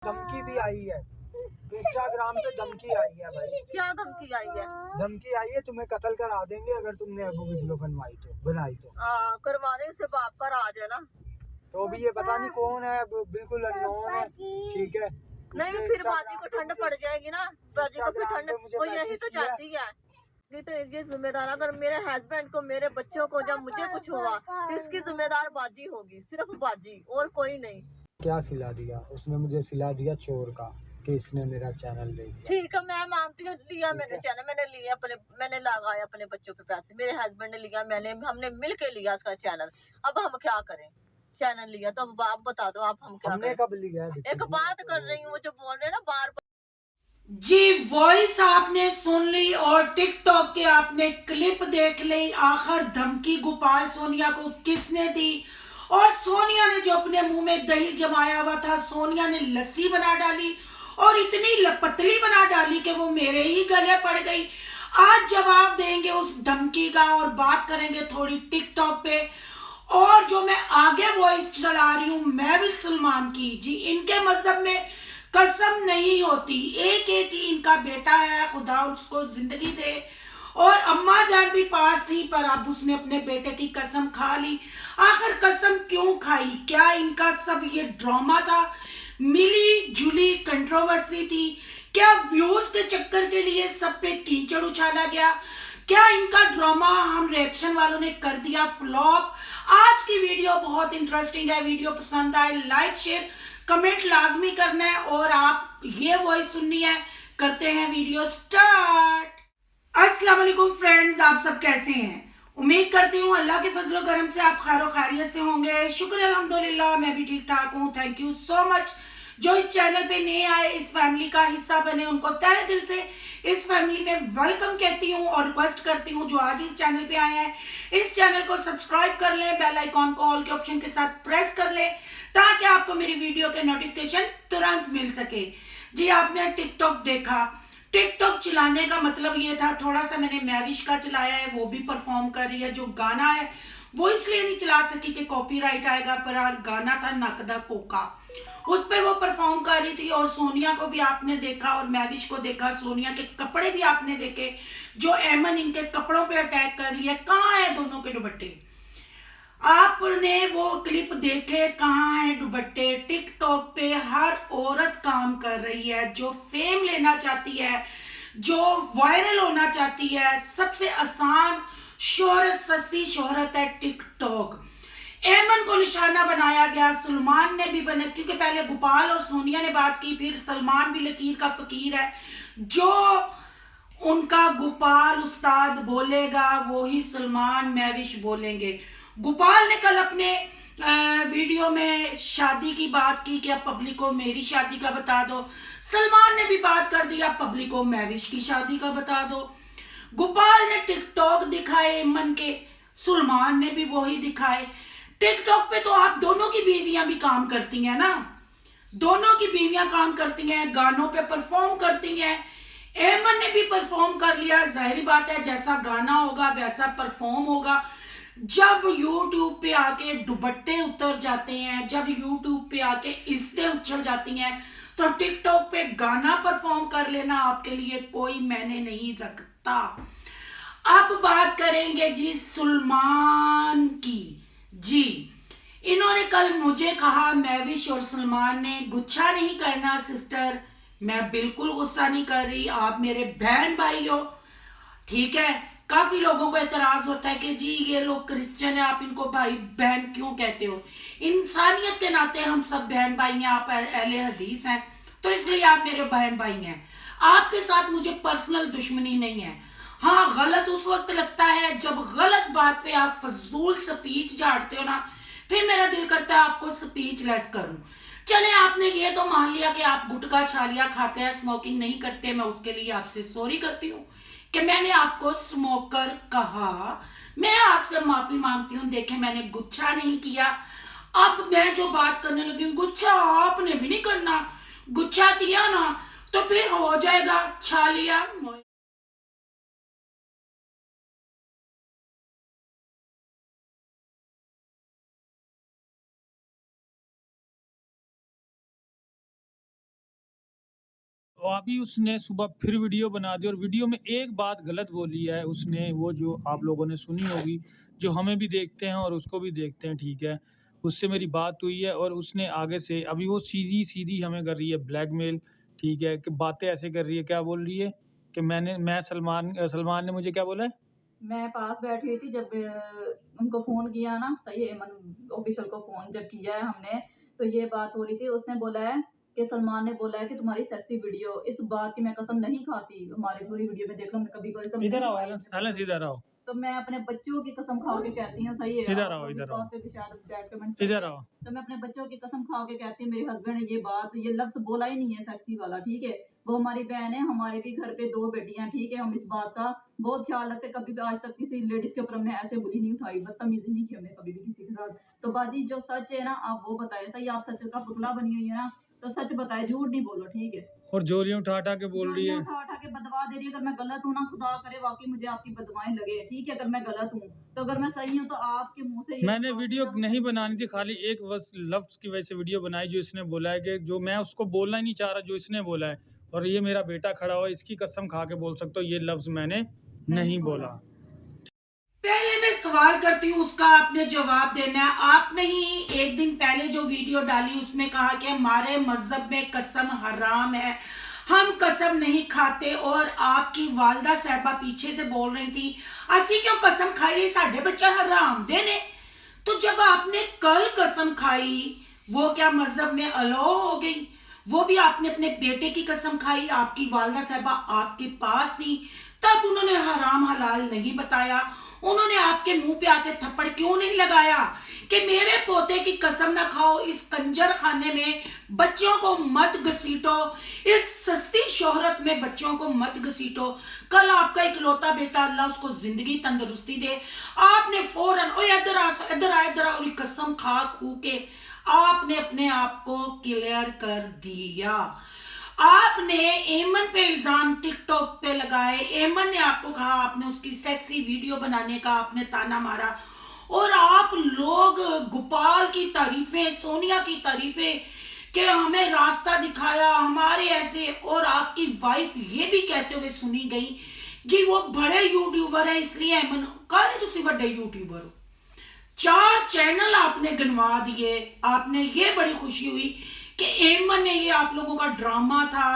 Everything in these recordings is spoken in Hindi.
धमकी भी आई है, इंस्टाग्राम पे धमकी आई है भाई। क्या धमकी आई है? धमकी आई है, तुम्हें कत्ल करा देंगे अगर तुमने वो वीडियो बनाई तो। करवा दे, उसे बाप का राज है ना। तो भी ये पता नहीं कौन है, बिल्कुल अननोन है, ठीक है। नहीं फिर बाजी को ठंड पड़ जाएगी ना, बाजी को फिर ठंड, वो यही तो चाहती है। ये तो ये जिम्मेदार, अगर मेरे हस्बैंड को, मेरे बच्चों को जब मुझे कुछ हुआ तो इसकी जिम्मेदार बाजी होगी, सिर्फ बाजी और कोई नहीं। क्या सिला दिया उसने, मुझे सिला दिया चोर का कि इसने मेरा चैनल ले लिया। ठीक है, मैं मानती हूँ, लिया मैंने चैनल, मैंने लिया अपने, मैंने लगाया अपने बच्चों पे पैसे, मेरे हस्बैंड ने लिया, हमने मिल के लिया उसका चैनल। अब हम क्या करें, चैनल लिया तो अब आप बता दो, आप हम क्या करें? कब लिया? एक बात कर रही हूँ, वो जो बोल रहे हैं ना बार बार। जी वॉइस आपने सुन ली और टिकटॉक के आपने क्लिप देख ली। आखिर धमकी गोपाल सोनिया को किसने दी, और सोनिया ने जो अपने मुंह में दही जमाया हुआ था, सोनिया ने लस्सी बना डाली और इतनी पतली बना डाली कि वो मेरे ही गले पड़ गई। आज जवाब देंगे उस धमकी का और बात करेंगे थोड़ी टिकटॉक पे। और जो मैं आगे वॉइस चला रही हूं मैं भी सलमान की, जी इनके मजहब में कसम नहीं होती, एक एक ही इनका बेटा है, खुदा उसको जिंदगी दे। और अम्मा जान भी पास थी पर अब उसने अपने बेटे की कसम खा ली। आखिर कसम क्यों खाई? क्या इनका सब ये ड्रामा था, मिली जुली कंट्रोवर्सी थी? क्या व्यूज के चक्कर के लिए सब पे कीचड़ उछाला गया? क्या इनका ड्रामा हम रिएक्शन वालों ने कर दिया फ्लॉप? आज की वीडियो बहुत इंटरेस्टिंग है, वीडियो पसंद आए लाइक शेयर कमेंट लाजमी करना है और आप ये वॉइस सुननी है। करते हैं वीडियो स्टार्ट। अस्सलाम वालेकुम फ्रेंड्स, आप सब कैसे हैं? उम्मीद करती हूँ अल्लाह के फजलो करम से आप खैर खैरियत से होंगे। शुक्र अल्हम्दुलिल्लाह, मैं भी ठीक ठाक हूँ। Thank you so much. जो इस चैनल पे नए आए, इस फैमिली का हिस्सा बने, उनको तहे दिल से इस फैमिली में वेलकम कहती हूँ और रिक्वेस्ट करती हूँ जो आज इस चैनल पे आए हैं इस चैनल को सब्सक्राइब कर लें, बेल आइकॉन को ऑल के ऑप्शन के साथ प्रेस कर लें ताकि आपको मेरी वीडियो के नोटिफिकेशन तुरंत मिल सके। जी आपने टिकटॉक देखा, टिकटॉक चलाने का मतलब ये था, थोड़ा सा मैंने मैविश का चलाया है, वो भी परफॉर्म कर रही है। जो गाना है वो इसलिए नहीं चला सकी कि कॉपीराइट आएगा, पर गाना था नकदा कोका, उस पर वो परफॉर्म कर रही थी। और सोनिया को भी आपने देखा और मैविश को देखा, सोनिया के कपड़े भी आपने देखे, जो एमन इनके कपड़ों पे अटैक कर रही है। कहाँ है दोनों के दुपट्टे? आपने वो क्लिप देखे, कहाँ है दुपट्टे? टिकटॉक पे हर औरत काम कर रही है जो फेम लेना चाहती है, जो वायरल होना चाहती है। सबसे आसान शोहरत, सस्ती शोहरत है टिकटॉक। एमन को निशाना बनाया गया, सलमान ने भी बना, क्योंकि पहले गोपाल और सोनिया ने बात की, फिर सलमान भी लकीर का फकीर है। जो उनका गोपाल उस्ताद बोलेगा वो ही सलमान मैविश बोलेंगे। गोपाल ने कल अपने वीडियो में शादी की बात की कि अब पब्लिक को मेरी शादी का बता दो। सलमान ने भी बात कर दिया, पब्लिक को मैविश की शादी का बता दो। गोपाल ने टिकटॉक दिखाए एमन के, सलमान ने भी वही दिखाए। टिकटॉक पे तो आप दोनों की बीवियां भी काम करती हैं ना, दोनों की बीवियां काम करती हैं, गानों पे परफॉर्म करती हैं। एमन ने भी परफॉर्म कर लिया, जाहिर बात है जैसा गाना होगा वैसा परफॉर्म होगा। जब YouTube पे आके दुपट्टे उतर जाते हैं, जब YouTube पे आके इज्जतें उछल जाती हैं, तो टिकटॉक पे गाना परफॉर्म कर लेना आपके लिए कोई मैंने नहीं रखता। अब बात करेंगे जी सलमान की। जी इन्होंने कल मुझे कहा, मैविश और सलमान ने, गुस्सा नहीं करना सिस्टर। मैं बिल्कुल गुस्सा नहीं कर रही, आप मेरे बहन भाई हो, ठीक है। काफी लोगों को एतराज होता है कि जी ये लोग क्रिश्चियन है, आप इनको भाई बहन क्यों कहते हो? इंसानियत के नाते हम सब बहन भाई हैं, आप अहले हदीस हैं तो इसलिए आप मेरे बहन भाई हैं। आपके साथ मुझे पर्सनल दुश्मनी नहीं है। हाँ, गलत उस वक्त लगता है जब गलत बात पे आप फजूल स्पीच झाड़ते हो ना, फिर मेरा दिल करता है आपको स्पीच लेस करूं। चले, आपने ये तो मान लिया कि आप गुटखा छालिया खाते हैं, स्मोकिंग नहीं करते, मैं उसके लिए आपसे सॉरी करती हूँ कि मैंने आपको स्मोकर कहा, मैं आपसे माफी मांगती हूँ। देखें, मैंने गुच्छा नहीं किया। अब मैं जो बात करने लगी हूँ, गुच्छा आपने भी नहीं करना, गुच्छा किया ना तो फिर हो जाएगा छालिया। अभी उसने सुबह फिर वीडियो बना दी और वीडियो में एक बात गलत बोली है उसने, वो जो आप लोगों ने सुनी होगी, जो हमें भी देखते हैं और उसको भी देखते हैं, ठीक है। उससे मेरी बात हुई है और उसने आगे से अभी वो सीधी सीधी हमें कर रही है ब्लैकमेल, ठीक है, कि बातें ऐसे कर रही है। क्या बोल रही है कि मैं सलमान ने मुझे क्या बोला है, मैं पास बैठी हुई थी जब उनको फोन किया ना, सही है, ऑफिशियल को फोन जब किया है हमने, तो ये बात हो रही थी। उसने बोला है कि सलमान ने बोला है कि तुम्हारी सेक्सी वीडियो, इस बात की मैं कसम नहीं खाती, हमारी पूरी वीडियो में देख लो, मैं कभी कोई कसम इधर नहीं आओ खाई एलेंस, अपने एलेंस बच्चों इधर की। आओ, तो मैं अपने बच्चों की कसम खा के कहती हूँ, सही है, इधर आप आओ, लोग इस इधर आओ, बात पे भी शायद बैड कमेंट्स इधर करते हैं। आओ। तो मैं अपने बच्चों की कसम खा के कहती हूँ, मेरे हस्बैंड ने ये बात, ये लफ्ज बोला ही नहीं है सेक्सी वाला, ठीक है। वो हमारी बहन है, हमारे भी घर पे 2 बेटियां, ठीक है, हम इस बात का बहुत ख्याल रखते, कभी भी आज तक किसी लेडीज के ऊपर हमने ऐसे बुली नहीं उठाई, बदतमीजी नहीं की हमने कभी भी किसी के साथ। तो बाजी जो सच है ना आप वो बताए, सही आप सच का पुतला बनी हुई है ना, तो सच बताए, झूठ नहीं बोलो, ठीक है। और जोलियां उठा उठा के बोल रही है, उठा उठा के बदवा दे रही है। अगर मैं गलत हूँ ना, खुदा करे वाकई मुझे आपकी बदवाएं लगे, ठीक है, अगर मैं गलत हूँ, तो अगर मैं सही हूँ तो आपके मुंह से ये मैंने बात वीडियो ना- नहीं बनानी थी, खाली एक बस लफ्ज की वजह से वीडियो बनाई, जो इसने बोला है कि जो मैं उसको बोलना ही नहीं चाह रहा, जो इसने बोला है। और ये मेरा बेटा खड़ा हुआ, इसकी कसम खा के बोल सकता हूँ, ये लफ्ज मैंने नहीं बोला। पहले मैं सवाल करती हूँ, उसका आपने जवाब देना है। आपने ही एक दिन पहले जो वीडियो डाली उसमें कहा कि हमारे मजहब में कसम हराम है, हम कसम नहीं खाते, और आपकी वालदा साहबा पीछे से बोल रही थी अच्छी क्यों कसम खाई, साढ़े बच्चा हराम देने। तो जब आपने कल कसम खाई वो क्या मजहब में अलाउ हो गई? वो भी आपने अपने बेटे की कसम खाई, आपकी वालदा साहबा आपके पास थी, तब उन्होंने हराम हलाल नहीं बताया। उन्होंने आपके मुंह पे आके थप्पड़ क्यों नहीं लगाया कि मेरे पोते की कसम ना खाओ, इस कंजर खाने में बच्चों को मत घसीटो, इस सस्ती शोहरत में बच्चों को मत घसीटो। कल आपका इकलौता बेटा, अल्लाह उसको जिंदगी तंदुरुस्ती दे, आपने फौरन इधर आ और कसम खा खू के आपने अपने आप को क्लियर कर दिया। आपने एमन पे इल्जाम टिकटॉक पे लगाए, एमन ने आपको कहा, आपने उसकी सेक्सी वीडियो बनाने का आपने ताना मारा, और आप लोग गोपाल की तारीफें, सोनिया की तारीफें कि हमें रास्ता दिखाया हमारे ऐसे, और आपकी वाइफ ये भी कहते हुए सुनी गई जी वो बड़े यूट्यूबर है इसलिए एमन कर तुसी बड़े यूट्यूबर हो। 4 चैनल आपने गिनवा दिए। आपने ये बड़ी खुशी हुई कि एमन ने ये आप लोगों का ड्रामा था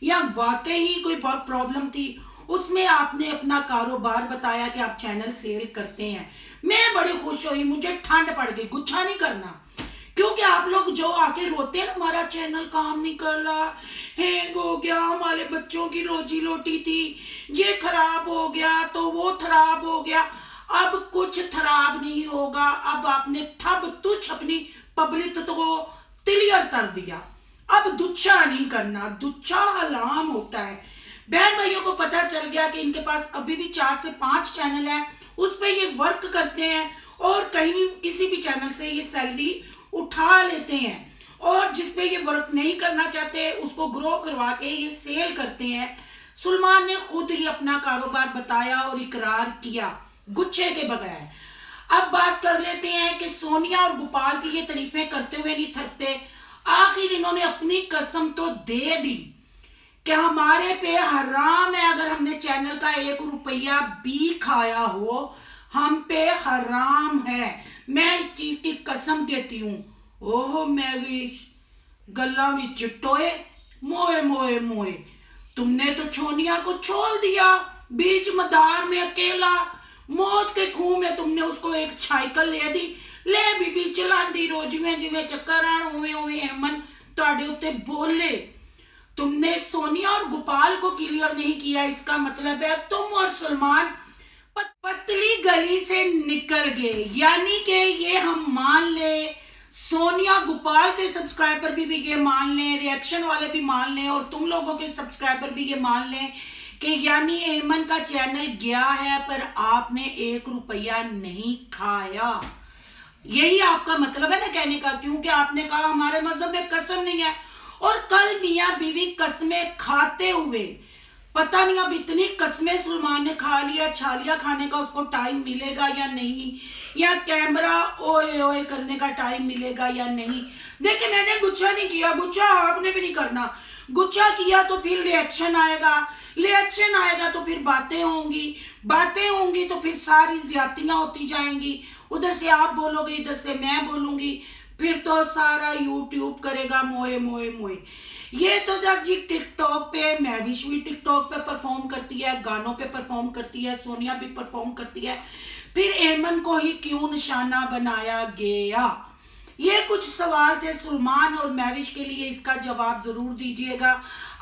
या वाकई ही कोई बहुत प्रॉब्लम थी, उसमें आपने अपना कारोबार बताया कि आप चैनल सेल करते हैं। मैं बड़ी खुश हुई, मुझे ठंड पड़ गई। गुच्छा नहीं करना, क्योंकि आप लोग जो आके रोते हैं ना हमारा चैनल काम नहीं कर रहा, हैंग हो गया, हमारे बच्चों की रोजी रोटी थी, ये खराब हो गया तो वो खराब हो गया। अब कुछ खराब नहीं होगा। अब आपने थब तुच्छ अपनी पब्लिक को क्लियर कर दिया। अब दुच्छा नहीं करना, दुच्छा हलाम होता है। बहन भाइयों को पता चल गया कि इनके पास अभी भी 4 से 5 चैनल है, उस पर ये वर्क करते हैं और कहीं भी किसी भी चैनल से ये सैलरी उठा लेते हैं, और जिसपे ये वर्क नहीं करना चाहते उसको ग्रो करवा के ये सेल करते हैं। सलमान ने खुद ही अपना कारोबार बताया और इकरार किया गुच्छे के बगैर। अब बात कर लेते हैं कि सोनिया और गोपाल की ये तारीफें करते हुए नहीं थकते। आखिर इन्होंने अपनी कसम तो दे दी कि हमारे पे हराम है, अगर हमने चैनल का 1 रुपया भी खाया हो हम पे हराम है। मैं इस चीज की कसम देती हूँ। ओहो मैं विश गल्ला विच टोए मोए मोए मोए। तुमने तो सोनिया को छोड़ दिया बीच मदार में अकेला, मौत के खूह में तुमने उसको एक साइकिल ले दी, ले बीबी चलांदी रो, जिवें जिवें चक्कर आण उवें उवें एमन तुहाडे उत्ते बोले। तुमने सोनिया और गोपाल को क्लियर नहीं किया, इसका मतलब है तुम और सलमान पतली गली से निकल गए। यानी कि ये हम मान ले, सोनिया गोपाल के सब्सक्राइबर भी ये मान लें, रिएक्शन वाले भी मान लें, और तुम लोगों के सब्सक्राइबर भी ये मान लें कि यानी एमन का चैनल गया है पर आपने 1 रुपया नहीं खाया। यही आपका मतलब है ना कहने का, क्योंकि आपने कहा हमारे मजहब में कसम नहीं है। और कल मियां बीवी कसमें खाते हुए, पता नहीं अब इतनी कसमें सलमान ने खा लिया, छालिया खाने का उसको टाइम मिलेगा या नहीं, या कैमरा ओए ओए करने का टाइम मिलेगा या नहीं। देखिए मैंने गुच्छा नहीं किया, गुच्छा आपने भी नहीं करना। गुस्सा किया तो फिर रिएक्शन आएगा, रिएक्शन आएगा तो फिर बातें होंगी तो फिर सारी ज्यादतियां होती जाएंगी। उधर से आप बोलोगे, इधर से मैं बोलूंगी, फिर तो सारा यूट्यूब करेगा मोए मोए मोए। ये तो जब जी टिकटॉक पे, महविश भी टिकटॉक पे परफॉर्म करती है, गानों पे परफॉर्म करती है, सोनिया भी परफॉर्म करती है, फिर एमन को ही क्यों निशाना बनाया गया? ये कुछ सवाल थे सलमान और महविश के लिए, इसका जवाब जरूर दीजिएगा।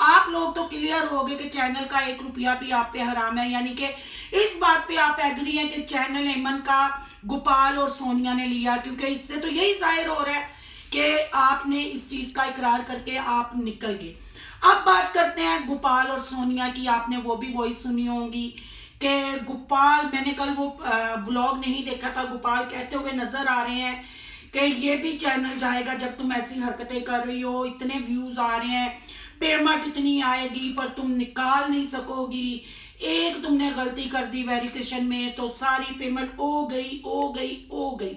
आप लोग तो क्लियर हो गए कि चैनल का 1 रुपया भी आप पे हराम है, यानी कि इस बात पे आप एग्री हैं कि चैनल एमन का गोपाल और सोनिया ने लिया, क्योंकि इससे तो यही जाहिर हो रहा है कि आपने इस चीज का इकरार करके आप निकल गए। अब बात करते हैं गोपाल और सोनिया की। आपने वो भी वॉइस सुनी होगी कि गोपाल, मैंने कल वो व्लॉग नहीं देखा था, गोपाल कहते हुए नजर आ रहे हैं कि ये भी चैनल जाएगा जब तुम ऐसी हरकतें कर रही हो, इतने व्यूज आ रहे हैं, पेमेंट इतनी आएगी पर तुम निकाल नहीं सकोगी, एक तुमने गलती कर दी वेरिफिकेशन में तो सारी पेमेंट हो गई।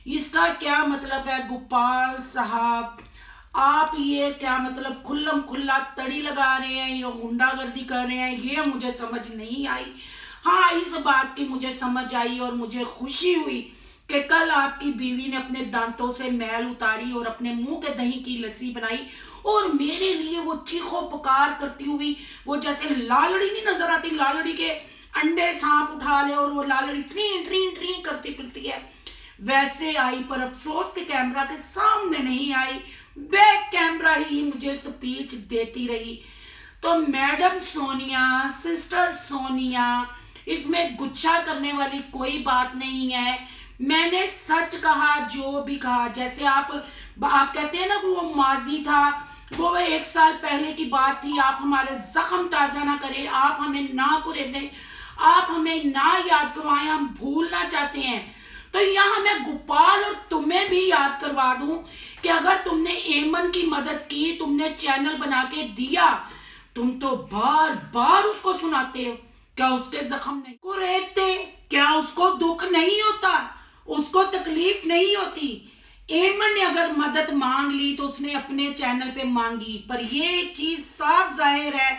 इसका क्या मतलब है गोपाल साहब? आप ये क्या मतलब खुल्लम खुल्ला तड़ी लगा रहे हैं या गुंडागर्दी कर रहे हैं? ये मुझे समझ नहीं आई। हाँ, इस बात की मुझे समझ आई और मुझे खुशी हुई कि कल आपकी बीवी ने अपने दांतों से मैल उतारी और अपने मुंह के दही की लस्सी बनाई और मेरे लिए वो चीखो पुकार करती हुई, वो जैसे लालड़ी नहीं नजर आती, लालड़ी के अंडे सांप उठा ले और वो लालड़ी ट्री ट्री ट्री करती फिरती है, वैसे आई। पर अफसोस के कैमरा के सामने नहीं आई, बैक कैमरा ही मुझे स्पीच देती रही। तो मैडम सोनिया, सिस्टर सोनिया, इसमें गुस्सा करने वाली कोई बात नहीं है। मैंने सच कहा, जो भी कहा। जैसे आप कहते हैं ना कि वो माजी था, वो 1 साल पहले की बात थी, आप हमारे जख्म ताजा ना करें, आप हमें ना कुरेदें, आप हमें ना याद करवाएं, हम भूलना चाहते हैं। तो यहाँ मैं गोपाल और तुम्हें भी याद करवा दूं कि अगर तुमने एमन की मदद की, तुमने चैनल बना के दिया, तुम तो बार बार उसको सुनाते हो, क्या उसके जख्म नहीं कुरेदते? क्या उसको दुख नहीं होता? उसको तकलीफ नहीं होती? एमन ने अगर मदद मांग ली तो उसने अपने चैनल पे मांगी, पर ये चीज साफ जाहिर है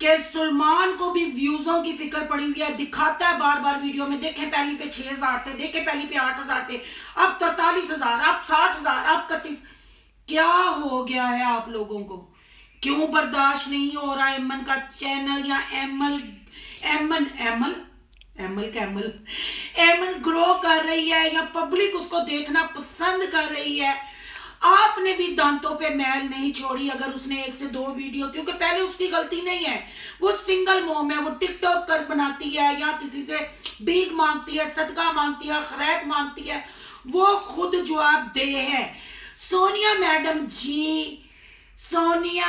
कि सलमान को भी व्यूजों की फिक्र पड़ी हुई है। दिखाता है बार बार वीडियो में, देखे पहली पे 6000 थे, देखे पहली पे 8000 थे, अब 43,000, अब 60,000, अब 31। क्या हो गया है आप लोगों को? क्यों बर्दाश्त नहीं हो रहा एमन का चैनल या एमन ग्रो कर रही है या पब्लिक उसको देखना पसंद कर रही है? आपने भी दांतों पे मैल नहीं छोड़ी अगर उसने 1 से 2 वीडियो, क्योंकि पहले उसकी गलती नहीं है, वो सिंगल मोम है, वो टिकटॉक कर बनाती है या किसी से भीख मांगती है, सदका मांगती है, खैरात मांगती है, वो खुद जवाब दे है। सोनिया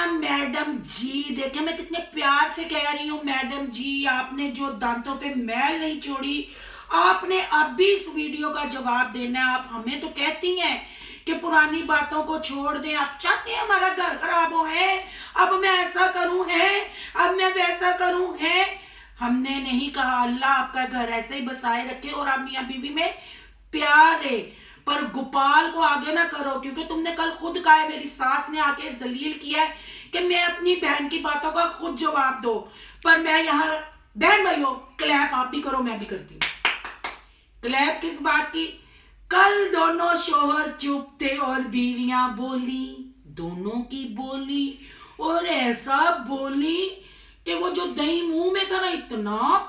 मैडम जी, देखे मैं कितने प्यार से कह रही हूँ, मैडम जी आपने जो दांतों पे मैल नहीं छोड़ी, आपने अब भी इस वीडियो का जवाब देना है। आप हमें तो कहती हैं कि पुरानी बातों को छोड़ दें, आप चाहते हैं हमारा घर खराब हो, है अब मैं ऐसा करूं, है अब मैं वैसा करूं, है। हमने नहीं कहा, अल्लाह आपका घर ऐसे ही बसाए रखे और आप मियां बीवी में प्यार है, पर गोपाल को आगे ना करो, क्योंकि तुमने कल खुद कहा है, मेरी सास ने आके जलील किया है कि मैं अपनी बहन की बातों का खुद जवाब दो। पर मैं यहाँ बहन भाइयों क्लैप आप भी करो, मैं भी करती हूँ। क्लैप किस बात की? कल दोनों शोहर चुप थे और बीवियां बोली, दोनों की बोली, और ऐसा बोली कि वो जो दही मुंह में था ना, इतना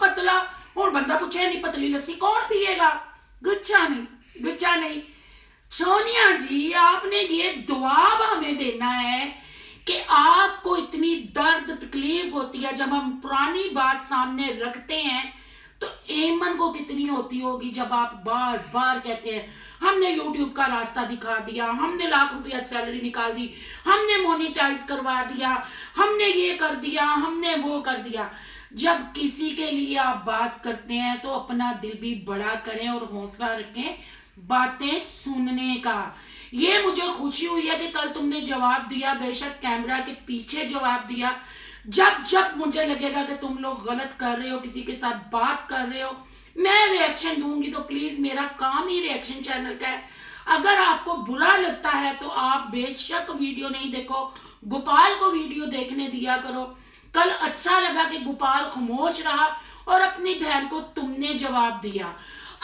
पतला, और बंदा पूछे नहीं पतली लस्सी कौन पिएगा? गुच्छा नहीं। सोनिया जी, आपने ये दुआब हमें देना है कि आपको इतनी दर्द तकलीफ होती है जब हम पुरानी बात सामने रखते हैं, तो एमन को कितनी होती होगी जब आप बार बार कहते हैं हमने यूट्यूब का रास्ता दिखा दिया, हमने लाख रुपया सैलरी निकाल दी, हमने मोनेटाइज करवा दिया, हमने ये कर दिया, हमने वो कर दिया। जब किसी के लिए आप बात करते हैं तो अपना दिल भी बड़ा करें और हौसला रखें बातें सुनने का। ये मुझे खुशी हुई है कि कल तुमने जवाब दिया, बेशक कैमरा के पीछे जवाब दिया। जब मुझे लगेगा कि तुम लोग गलत कर रहे हो, किसी के साथ बात कर रहे हो, मैं रिएक्शन दूंगी, तो प्लीज, मेरा काम ही रिएक्शन चैनल का है, अगर आपको बुरा लगता है तो आप बेशक वीडियो नहीं देखो, गोपाल को वीडियो देखने दिया करो। कल अच्छा लगा कि गोपाल खामोश रहा और अपनी बहन को तुमने जवाब दिया।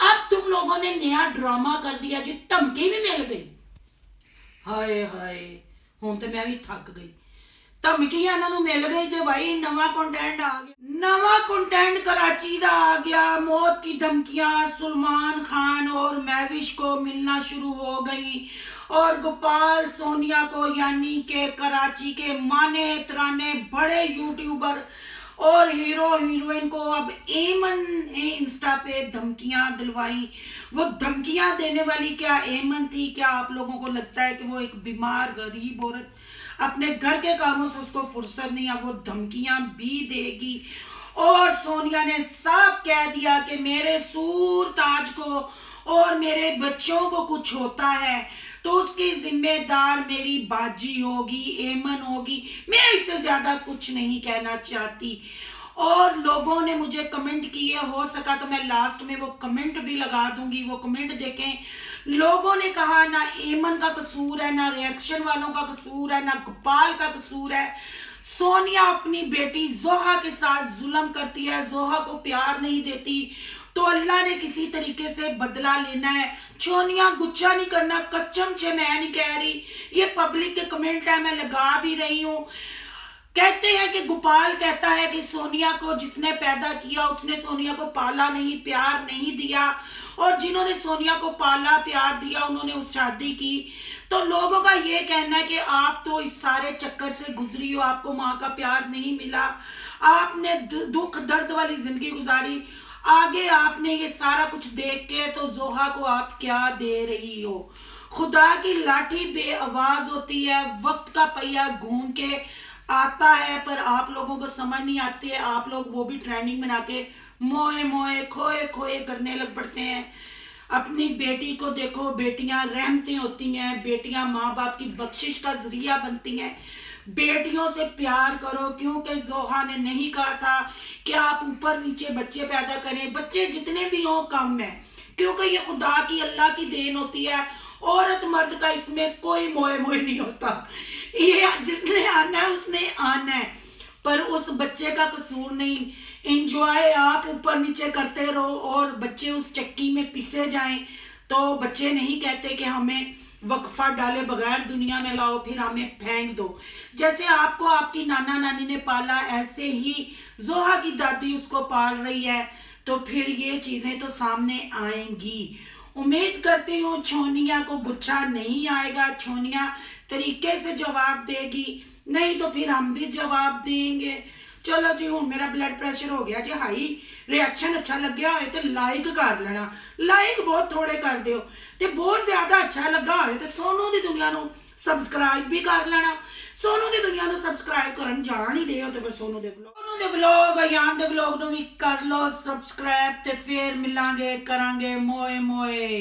अब तुम लोगों ने नया ड्रामा कर दिया जी, धमकी भी मिल गई। हाय हाय, हुण ते मैं भी थक गई। धमकी इन्हों मिल गई जो भाई नवा कंटेंट आ गया, नवा कंटेंट कराची का आ गया। मौत की धमकियां सलमान खान और महविश को मिलना शुरू हो गई और गोपाल सोनिया को यानी के कराची के माने तराने बड़े यूट्यूबर और हीरो हीरोइन को अब एमन ने इंस्टा पे धमकियां दिलवाई। वो धमकियां देने वाली क्या एमन थी? क्या आप लोगों को लगता है कि वो एक बीमार गरीब औरत अपने घर के कामों से उसको फुर्सत नहीं है, वो धमकियां भी देगी? और सोनिया ने साफ कह दिया कि मेरे सूर ताज को और मेरे बच्चों को कुछ होता है तो उसकी जिम्मेदार मेरी बाजी होगी, एमन होगी। मैं इससे ज्यादा कुछ नहीं कहना चाहती। और लोगों ने मुझे कमेंट किए, हो सका तो मैं लास्ट में वो कमेंट भी लगा दूंगी, वो कमेंट देखें। लोगों ने कहा ना एमन का कसूर है, ना रिएक्शन वालों का कसूर है, ना गोपाल का कसूर है। सोनिया अपनी बेटी जोहा के साथ जुल्म करती है, जोहा को प्यार नहीं देती तो अल्लाह ने किसी तरीके से बदला लेना है। सोनिया गुस्सा नहीं करना, कच्चम से मैं नहीं कह रही, ये पब्लिक के कमेंट है, मैं लगा भी रही हूँ। कहते हैं कि गोपाल कहता है कि सोनिया को जिसने पैदा किया उसने सोनिया को पाला नहीं, प्यार नहीं दिया, और जिन्होंने सोनिया को पाला प्यार दिया उन्होंने उस शादी की। तो लोगों का ये कहना है कि आप तो इस सारे चक्कर से गुजरी हो, आपको माँ का प्यार नहीं मिला, आपने दुख दर्द वाली जिंदगी गुजारी, आगे आपने ये सारा कुछ देख के तो जोहा को आप क्या दे रही हो? खुदा की लाठी बेआवाज होती है, वक्त का पहिया घूम के आता है, पर आप लोगों को समझ नहीं आती है। आप लोग वो भी ट्रेंडिंग बना के मोए मोए खोए खोए करने लग पड़ते हैं। अपनी बेटी को देखो, बेटियां रहमतें होती हैं, बेटियां माँ बाप की बख्शिश का जरिया बनती हैं। बेटियों से प्यार करो, क्योंकि जोहा ने नहीं कहा था कि आप ऊपर नीचे बच्चे पैदा करें, बच्चे जितने भी हों कम है, क्योंकि ये खुदा की अल्लाह की देन होती है। औरत मर्द का इसमें कोई मोए मोए नहीं होता, ये जिसने आना है उसने आना है, पर उस बच्चे का कसूर नहीं। इंजॉय आप ऊपर नीचे करते रहो और बच्चे उस चक्की में पिसे जाएं तो बच्चे नहीं कहते कि हमें वक्फा डाले बगैर दुनिया में लाओ फिर हमें फेंक दो। जैसे आपको आपकी नाना नानी ने पाला, ऐसे ही जोहा की दादी उसको पाल रही है, तो फिर ये चीजें तो सामने आएंगी। उम्मीद करती हूँ सोनिया को गुस्सा नहीं आएगा, सोनिया तरीके से जवाब देगी, नहीं तो फिर हम भी जवाब देंगे। चलो जी, हूँ मेरा ब्लड प्रेशर हो गया जी हाई। रिएक्शन अच्छा लग गया हो तो लाइक कर लेना, लाइक बहुत थोड़े कर दियो, तो बहुत ज्यादा अच्छा लगा हो तो सोनू दी दुनिया नू सबसक्राइब भी कर लेना। सोनू दी दुनिया नू सबसक्राइब करन जान ही रहे हो तो फिर सोनू दे व्लॉग यान दे व्लॉग नू भी कर लो सबसक्राइब, ते फिर मिलांगे करांगे मोए मोए।